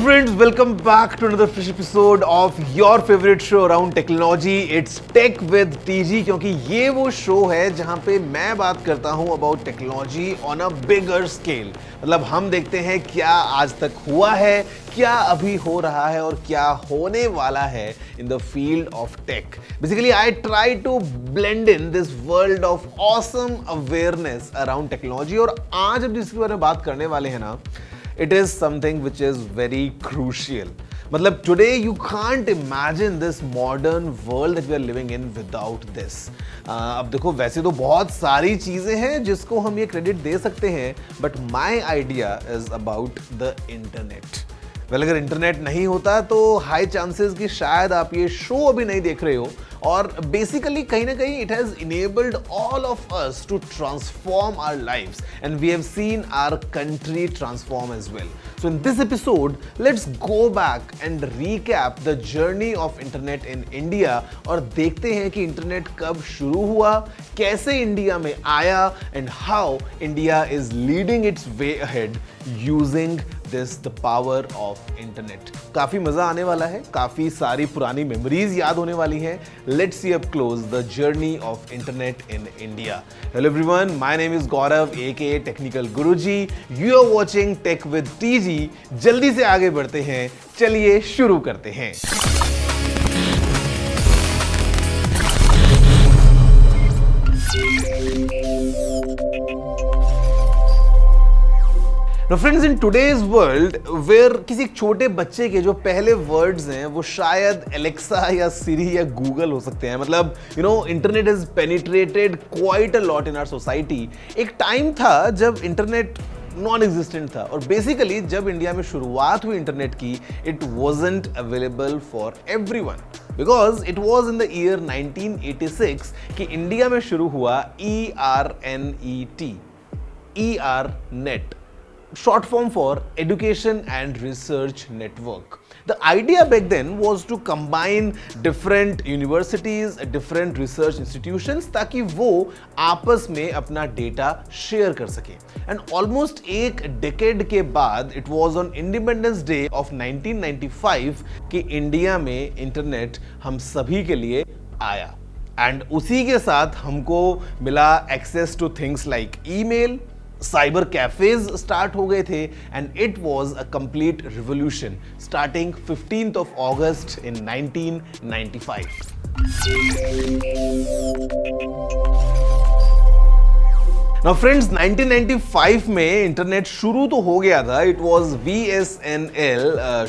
friends, welcome back to another fresh episode of your favorite show around technology. It's Tech with TG क्योंकि ये वो show है जहाँ पे मैं बात करता हूँ about technology on a bigger scale. मतलब हम देखते हैं क्या आज तक हुआ है, क्या अभी हो रहा है और क्या होने वाला है in the field of tech. Basically, I try to blend in this world of awesome awareness around technology और आज हम जिसके बारे में बात करने वाले हैं ना, it is something which is very crucial. मतलब today you can't imagine this modern world that we are living in without this. अब देखो वैसे तो बहुत सारी चीज़ें हैं जिसको हम ये क्रेडिट दे सकते हैं, but my idea is about the internet. Well अगर इंटरनेट नहीं होता तो हाई चांसेस कि शायद आप ये शो अभी नहीं देख रहे हो और बेसिकली कहीं ना कहीं it has enabled all of us to transform our lives and we have seen our country transform as well. So in this episode let's go back and recap the journey of internet in India और देखते हैं कि internet कब शुरू हुआ, कैसे India में आया and how India is leading it's way ahead using this the power of internet. काफी मजा आने वाला है, काफी सारी पुरानी मेमोरीज याद होने वाली हैं. Let's see up close the journey of internet in India. Hello everyone, my name is Gaurav aka Technical Guruji. You are watching tech with TG. जल्दी से आगे बढ़ते हैं, चलिए शुरू करते हैं. Now friends, in today's world where किसी छोटे बच्चे के जो पहले वर्ड्स हैं वो शायद एलेक्सा या सिरी या गूगल हो सकते हैं. मतलब internet has penetrated quite a lot in our society. एक टाइम था जब इंटरनेट नॉन एग्जिस्टेंट था और बेसिकली जब इंडिया में शुरुआत हुई इंटरनेट की, it wasn't available for everyone because it was in the year 1986 कि इंडिया में शुरू हुआ ERNET, ERNet, short form for Education and Research Network. The idea back then was to combine different universities, different research institutions ताकि वो आपस में अपना data share कर सके. And almost एक decade के बाद it was on Independence Day of 1995 कि इंडिया में इंटरनेट हम सभी के लिए आया. And उसी के साथ हमको मिला access to things like email, cyber cafes start हो गए थे and it was a complete revolution starting 15th of August in 1995. Now friends, 1995 में इंटरनेट शुरू तो हो गया था. It was VSNL,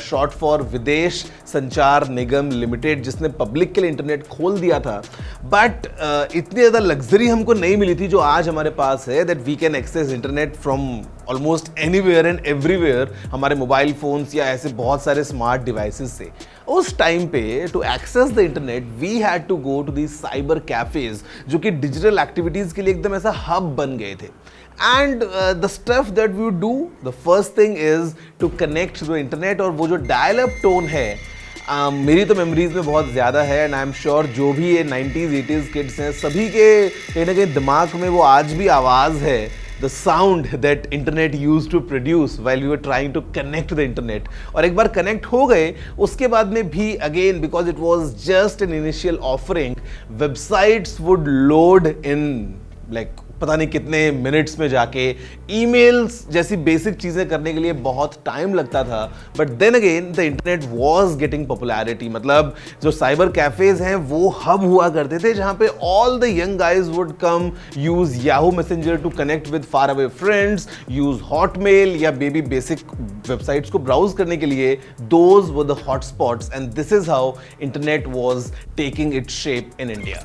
short for विदेश संचार निगम लिमिटेड, जिसने पब्लिक के लिए इंटरनेट खोल दिया था. बट इतनी ज़्यादा लग्जरी हमको नहीं मिली थी जो आज हमारे पास है, that we can access internet from almost anywhere and everywhere, हमारे मोबाइल फोन्स या ऐसे बहुत सारे स्मार्ट डिवाइसेस से. उस टाइम पे to access the internet we had to go to the cyber cafes जो कि डिजिटल एक्टिविटीज़ के लिए एकदम ऐसा हब बन गए थे. And the stuff that we do, the first thing is to connect to the internet. और वो जो डायल अप टोन है, मेरी तो मेमोरीज में बहुत ज़्यादा है एंड आई एम श्योर जो भी ये 90s 80s किड्स हैं सभी के कहीं ना कहीं दिमाग में वो आज भी आवाज़ है, the sound that internet used to produce while we were trying to connect to the internet. और एक बार कनेक्ट हो गए उसके बाद में भी again because it was just an initial offering, websites would load in like पता नहीं कितने मिनट्स में जाके. ईमेल्स जैसी बेसिक चीज़ें करने के लिए बहुत टाइम लगता था. But then again the internet was getting popularity. मतलब जो साइबर कैफेज हैं वो हब हुआ करते थे जहाँ पे all the young guys would come use Yahoo messenger to connect with far away friends, use Hotmail या बेबी बेसिक वेबसाइट्स को ब्राउज करने के लिए. Those were the hotspots and this is how internet was taking its shape in India.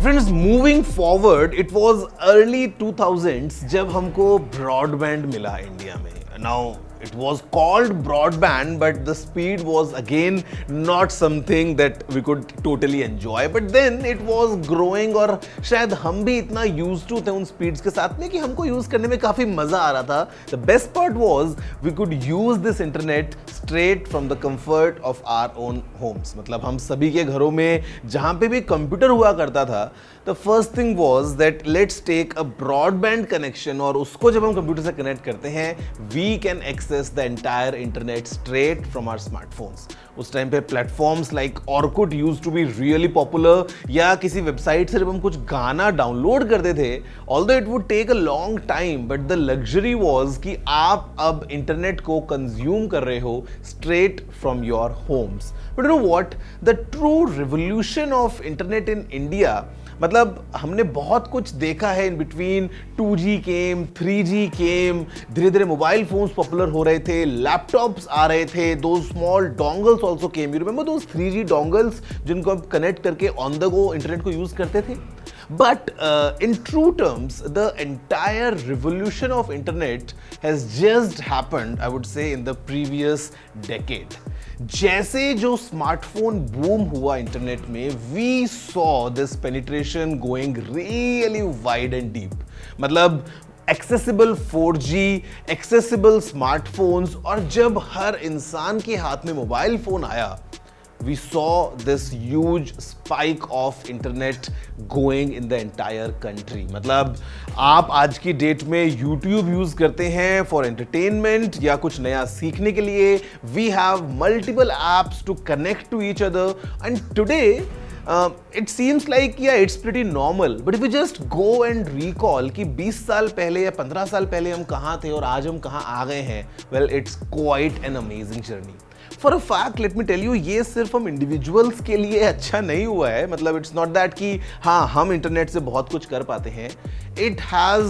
Friends, moving forward, it was early 2000s जब हमको broadband मिला India में. Now it was called broadband, but the speed was again not something that we could totally enjoy. But then it was growing और शायद हम भी इतना used to थे उन speeds के साथ में कि हमको use करने में काफी मजा आ रहा था. The best part was we could use this internet straight from the comfort of our own homes. मतलब हम सभी के घरों में जहाँ पे भी कंप्यूटर हुआ करता था, the first thing was that let's take a broadband connection और उसको जब हम कंप्यूटर से कनेक्ट करते हैं we can access the entire internet straight from our smartphones. उस टाइम पे platforms like Orkut used to be really popular, या किसी वेबसाइट से जब हम कुछ गाना डाउनलोड करते थे, although it would take a long time, but the luxury was कि आप अब इंटरनेट को कंज्यूम कर रहे हो straight from your homes. But you know what? The true revolution of internet in India, मतलब हमने बहुत कुछ देखा है in between. 2G came, 3G केम, धीरे धीरे मोबाइल फोन्स पॉपुलर हो रहे थे, लैपटॉप्स आ रहे थे, दो small dongles also came. You remember those 3G dongles जिनको आप कनेक्ट करके ऑन द गो इंटरनेट को यूज करते थे. But in true terms, the entire revolution of internet has just happened, I would say, in the previous decade. जैसे जो smartphone boom हुआ internet में, we saw this penetration going really wide and deep. मतलब accessible 4G, accessible smartphones, और जब हर इंसान के हाथ में मोबाइल फोन आया, we saw this huge spike of internet going in the entire country. मतलब आप आज की डेट में YouTube यूज करते हैं for entertainment या कुछ नया सीखने के लिए. We have multiple apps to connect to each other, and today it seems like yeah it's pretty normal. But if we just go and recall कि 20 साल पहले या 15 साल पहले हम कहाँ थे और आज हम कहाँ आ गए हैं, well it's quite an amazing journey. For a fact, let me tell you, ये सिर्फ हम इंडिविजुअल्स के लिए अच्छा नहीं हुआ है. मतलब इट्स नॉट दैट कि हाँ हम इंटरनेट से बहुत कुछ कर पाते हैं. It has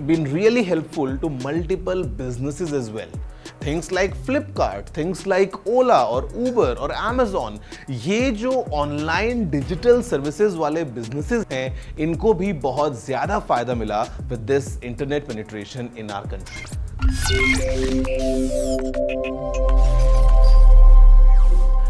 been really helpful to multiple businesses as well. Things like Flipkart, things like Ola और उबर और अमेजॉन, ये जो ऑनलाइन डिजिटल सर्विसेज वाले बिजनेसेस हैं, इनको भी बहुत ज्यादा फायदा मिला with this internet penetration in our country.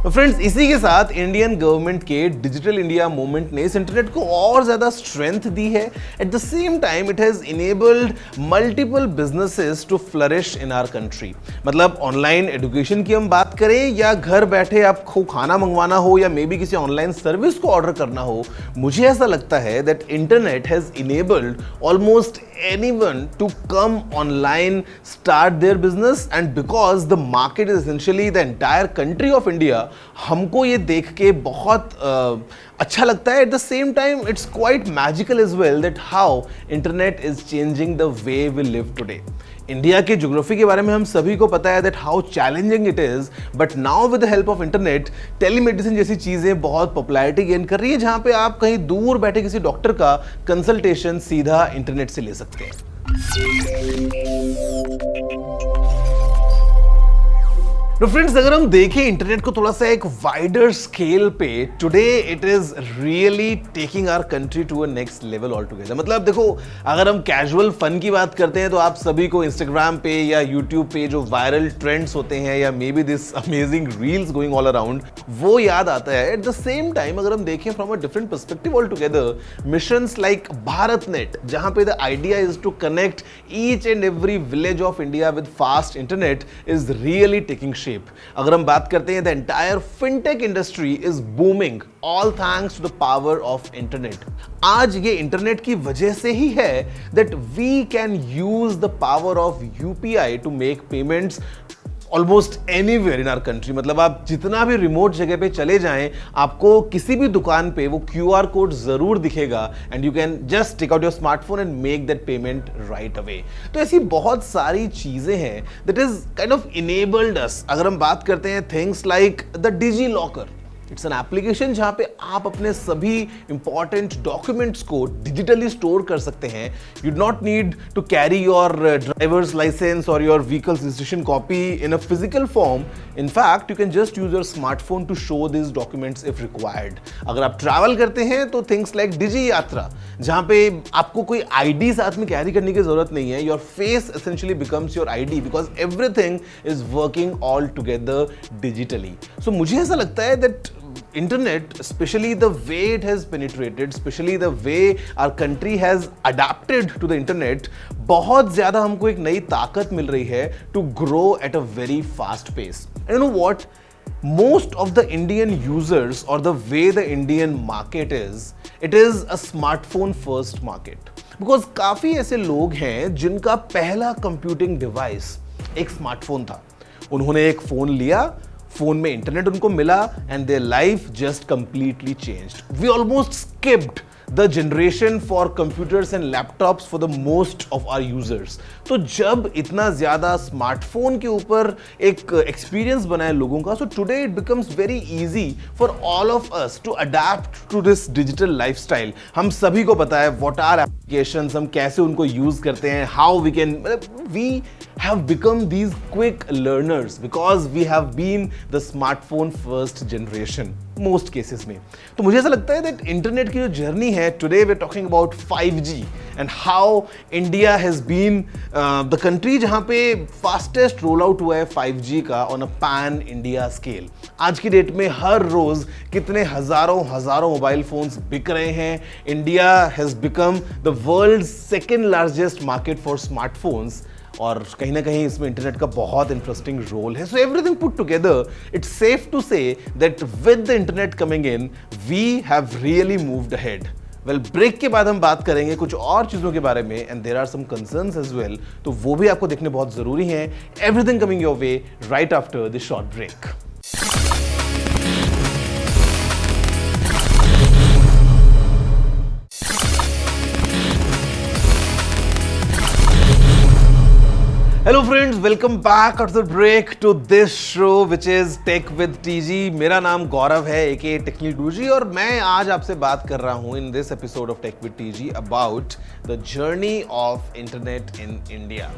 Friends, इसी के साथ इंडियन गवर्नमेंट के डिजिटल इंडिया मूवमेंट ने इस इंटरनेट को और ज्यादा स्ट्रेंथ दी है. At the same time it has enabled multiple businesses to flourish in our country. मतलब ऑनलाइन एजुकेशन की हम बात करें या घर बैठे आपको खाना मंगवाना हो या मे बी किसी ऑनलाइन सर्विस को ऑर्डर करना हो, मुझे ऐसा लगता है that internet has enabled almost anyone to come online, start their business, and because the market is essentially the entire country of India, हमको ये देख के बहुत अच्छा लगता है. At the same time, it's quite magical as well that how internet is changing the way we live today. India के geography के बारे में हम सभी को पता है that how challenging it is, but now with the help of internet, telemedicine जैसी चीजें बहुत पॉपुलैरिटी गेन कर रही है, जहां पे आप कहीं दूर बैठे किसी डॉक्टर का कंसल्टेशन सीधा इंटरनेट से ले सकते हैं. तो फ्रेंड्स, अगर हम देखें इंटरनेट को थोड़ा सा एक वाइडर स्केल पे, today it is really taking our country to a next level altogether. मतलब देखो, अगर हम कैजुअल फन की बात करते हैं तो आप सभी को इंस्टाग्राम पे या यूट्यूब पे जो वायरल ट्रेंड्स होते हैं या may be this amazing reels going all around, वो याद आता है. एट द सेम टाइम अगर हम देखें from a different perspective altogether, missions like Bharat net, जहां पे the idea is to connect each and every village of India with fast internet, is really taking shape. अगर हम बात करते हैं, the entire fintech industry is booming all thanks to the power of internet. आज ये internet की वजह से ही है that we can use the power of UPI to make payments almost anywhere in our country. मतलब आप जितना भी रिमोट जगह पे चले जाएं, आपको किसी भी दुकान पे वो QR कोड जरूर दिखेगा and you can just take out your smartphone and make that payment right away. तो ऐसी बहुत सारी चीजें हैं that is kind of enabled us. अगर हम बात करते हैं things like the DigiLocker, it's an application जहां पे आप अपने सभी इंपॉर्टेंट डॉक्यूमेंट्स को डिजिटली स्टोर कर सकते हैं. You do not need to carry your driver's licence और your vehicle's registration copy in a physical form. In fact, you can just use your smartphone to show these documents if required. अगर आप travel करते हैं तो things like डिजी यात्रा, जहां पे आपको कोई आईडी साथ में कैरी करने की जरूरत नहीं है. Your face essentially becomes your ID because everything is working all together digitally. So मुझे ऐसा लगता है that internet, especially the way it has penetrated, especially the way our country has adapted to the internet, बहुत ज़्यादा हमको एक नई ताकत मिल रही है to grow at a very fast pace. And you know what? Most of the Indian users or the way the Indian market is, it is a smartphone first market. Because काफ़ी ऐसे लोग हैं जिनका पहला कंप्यूटिंग डिवाइस एक smartphone था. उन्होंने एक फ़ोन लिया, फोन में इंटरनेट उनको मिला and their life just completely changed. We almost skipped the generation for computers and laptops for the most of our users. तो जब इतना ज्यादा स्मार्टफोन के ऊपर एक एक्सपीरियंस बना है लोगों का, so today it becomes very easy for all of us to adapt to this digital lifestyle. हम सभी को पता है व्हाट आर एप्लीकेशंस, हम कैसे उनको यूज करते हैं, how we can, we have become these quick learners because we have been the smartphone first generation most cases में. तो मुझे ऐसा लगता है that internet की जो journey है, today we're talking about 5G and how India has been the country जहाँ पे fastest rollout हुआ है 5G का on a pan India scale. आज की डेट में हर रोज कितने हजारों मोबाइल फोन्स बिक रहे हैं. India has become the world's second largest market for smartphones. और कहीं ना कहीं इसमें इंटरनेट का बहुत इंटरेस्टिंग रोल है. So everything put together, it's safe to say that with the internet coming in we have really moved ahead. Well, break के बाद हम बात करेंगे कुछ और चीज़ों के बारे में and there are some concerns as well, तो वो भी आपको देखने बहुत ज़रूरी हैं. Everything coming your way right after this short break. Hello friends, welcome back after the break to this show which is tech with TG. मेरा नाम गौरव है, एके टेक्निकल टूजी, और मैं आज आपसे बात कर रहा हूं in this episode of tech with TG about the journey of internet in India.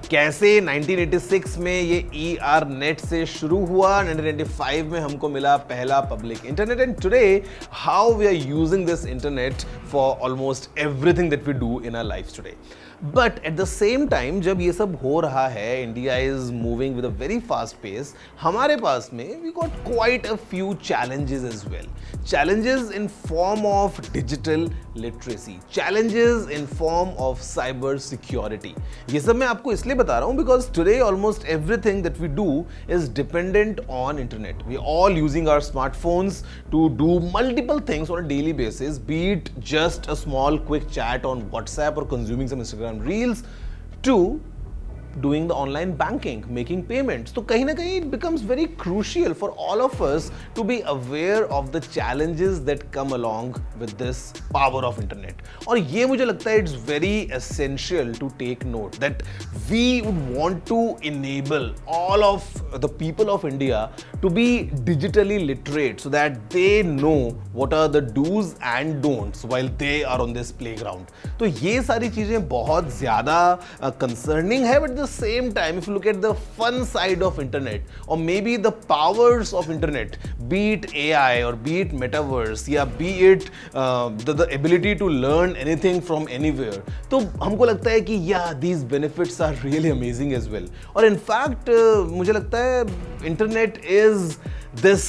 कैसे 1986 में ये ERNet से शुरू हुआ, 1995 में हमको मिला पहला public internet, and today how we are using this internet for almost everything that we do in our life today. But at the same time जब ये सब हो रहा है, India is moving with a very fast pace, हमारे पास में we got quite a few challenges as well. Challenges in form of digital literacy, challenges in form of cyber security. ये सब मैं आपको इसलिए बता रहा हूँ because today almost everything that we do is dependent on internet. We all using our smartphones to do multiple things on a daily basis, be it just a small quick chat on WhatsApp or consuming some Instagram reels to doing the online banking, making payments. तो कहीं ना कहीं it becomes very crucial for all of us to be aware of the challenges that come along with this power of internet. और ये मुझे लगता है it's very essential to take note that we would want to enable all of the people of India to be digitally literate so that they know what are the do's and don'ts while they are on this playground. तो ये सारी चीजें बहुत ज़्यादा concerning है, but same time if you look at the fun side of internet or maybe the powers of internet, be it AI or be it metaverse या be it the ability to learn anything from anywhere, तो हमको लगता है कि yeah, these benefits are really amazing as well. और in fact मुझे लगता है internet is this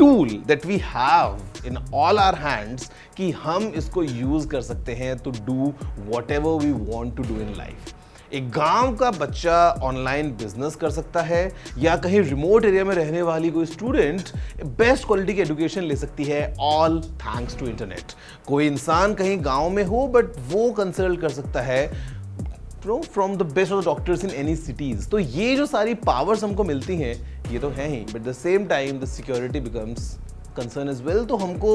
tool that we have in all our hands कि हम इसको use कर सकते हैं to do whatever we want to do in life. एक गांव का बच्चा ऑनलाइन बिजनेस कर सकता है, या कहीं रिमोट एरिया में रहने वाली कोई स्टूडेंट बेस्ट क्वालिटी की एजुकेशन ले सकती है, ऑल थैंक्स टू इंटरनेट. कोई इंसान कहीं गांव में हो बट वो कंसल्ट कर सकता है from the best of the doctors in any cities. तो ये जो सारी पावर्स हमको मिलती हैं ये तो है ही, but the same time the security becomes concern as well. तो हमको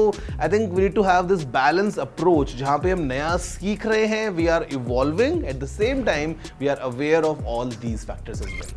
I think we need to have this balanced approach जहाँ पे हम नया सीख रहे हैं, we are evolving, at the same time we are aware of all these factors as well.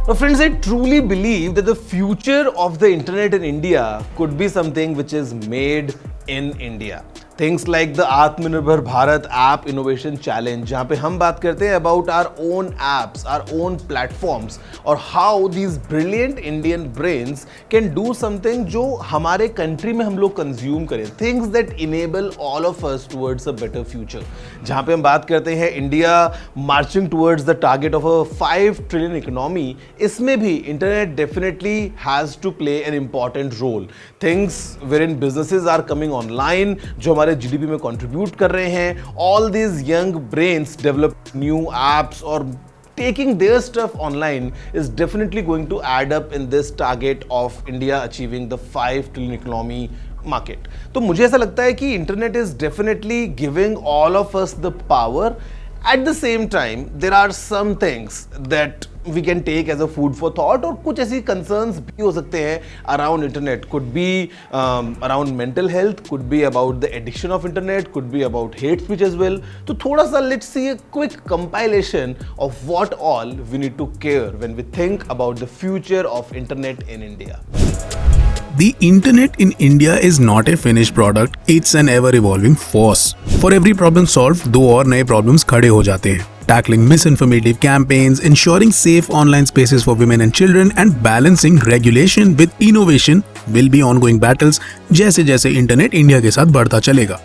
Now friends, I truly believe that the future of the internet in India could be something which is made in India. Things like the आत्मनिर्भर Bharat app innovation challenge, जहां पे हम बात करते हैं about our own apps, our own platforms और how these brilliant Indian brains can do something जो हमारे कंट्री में हम लोग कंज्यूम करें, things that enable all of us towards a better future. जहां पे हम बात करते हैं India marching towards the target of a 5 trillion economy, इसमें भी internet definitely has to play an important role. Things where in businesses are coming online जो हमारे जीडीपी में कंट्रीब्यूट कर रहे हैं, all these young brains develop new apps और taking their stuff online is definitely going to add up in this target of India achieving the 5 trillion economy market. तो मुझे ऐसा लगता है कि internet is definitely giving all of us the power. At the same time, there are some things that we can take as a food for thought और कुछ ऐसी concerns भी हो सकते हैं around internet. Could be around mental health, could be about the addiction of internet, could be about hate speech as well. तो थोड़ा सा let's see a quick compilation of what all we need to care when we think about the future of internet in India. The internet in India is not a finished product, it's an ever-evolving force. For every problem solved, दो और नए problems खड़े हो जाते हैं. Tackling misinformative campaigns, ensuring safe online spaces for women and children, and balancing regulation with innovation will be ongoing battles जैसे जैसे internet India के साथ बढ़ता चलेगा.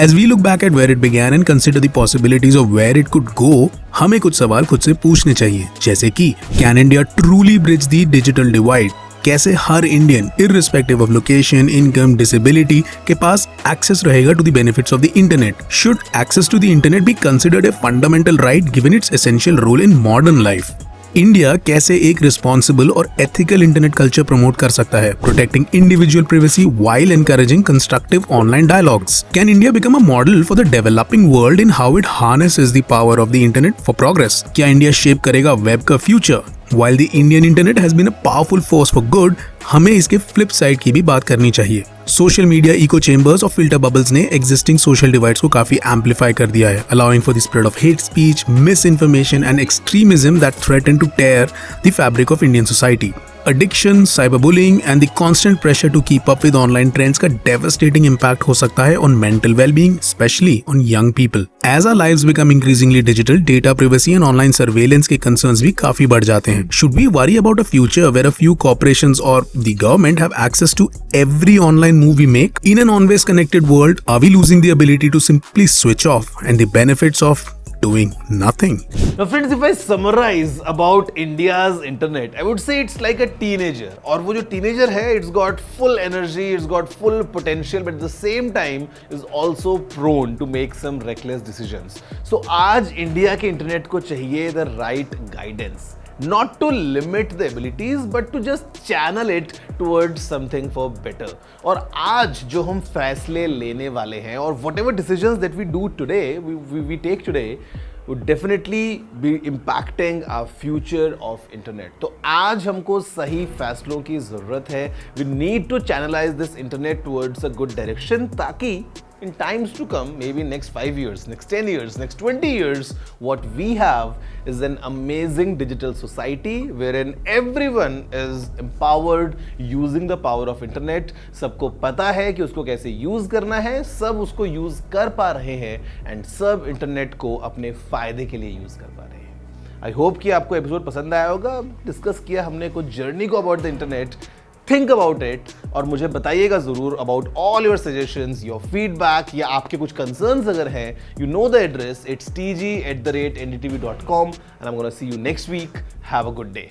As we look back at where it began and consider the possibilities of where it could go, हमें कुछ सवाल खुद से पूछने चाहिए, जैसे कि Can India truly bridge the digital divide? कैसे हर Indian irrespective of location, income, disability के पास एक्सेस रहेगा to the benefits of the internet? Should access to the internet be considered a fundamental right given its essential role in modern life? India कैसे एक responsible और ethical internet culture promote कर सकता है, protecting individual privacy while encouraging constructive online dialogues? Can India become a model for the developing world in how it harnesses the power of the internet for progress? क्या India shape करेगा web का future? While the Indian internet has been a powerful force for good, हमें इसके flip side की भी बात करनी चाहिए. सोशल मीडिया इको चेंबर्स और फिल्टर बबल्स ने एग्जिस्टिंग सोशल डिवाइड्स को काफी एम्पलीफाई कर दिया है, allowing for the spread of hate speech, misinformation and extremism that threaten to tear the fabric of Indian society. Addiction, cyberbullying and the constant pressure to keep up with online trends का devastating impact हो सकता है on mental well-being, especially on young people. As our lives become increasingly digital, data privacy and online surveillance के concerns भी काफी बढ़ जाते हैं. Should we worry about a future where a few corporations or the government have access to every online move we make? In an always connected world, are we losing the ability to simply switch off and the benefits of doing nothing? Now friends, if I summarize about India's internet, I would say it's like a teenager. और वो जो teenager है, it's got full energy, it's got full potential, but at the same time is also prone to make some reckless decisions. So आज India के internet को चाहिए the right guidance. Not to limit the abilities, but to just channel it towards something for better. और आज जो हम फैसले लेने वाले हैं और whatever decisions that we do today, we take today, would definitely be impacting our future of internet. तो आज हमको सही फैसलों की ज़रूरत है. We need to channelize this internet towards a good direction ताकि in times to come, maybe next 5 years, next 10 years, next 20 years, what we have is an amazing digital society wherein everyone is empowered using the power of internet. सबको पता है कि उसको कैसे use करना है, सब उसको यूज कर पा रहे हैं एंड सब इंटरनेट को अपने फायदे के लिए यूज कर पा रहे हैं. आई होप कि आपको एपिसोड पसंद आया होगा. डिस्कस किया हमने कुछ जर्नी को about the internet. Think about it और मुझे बताइएगा जरूर about all your suggestions, your feedback या आपके कुछ कंसर्न्स अगर हैं. You know the address, it's tg@ndtv.com and I'm gonna see you next week. Have a good day.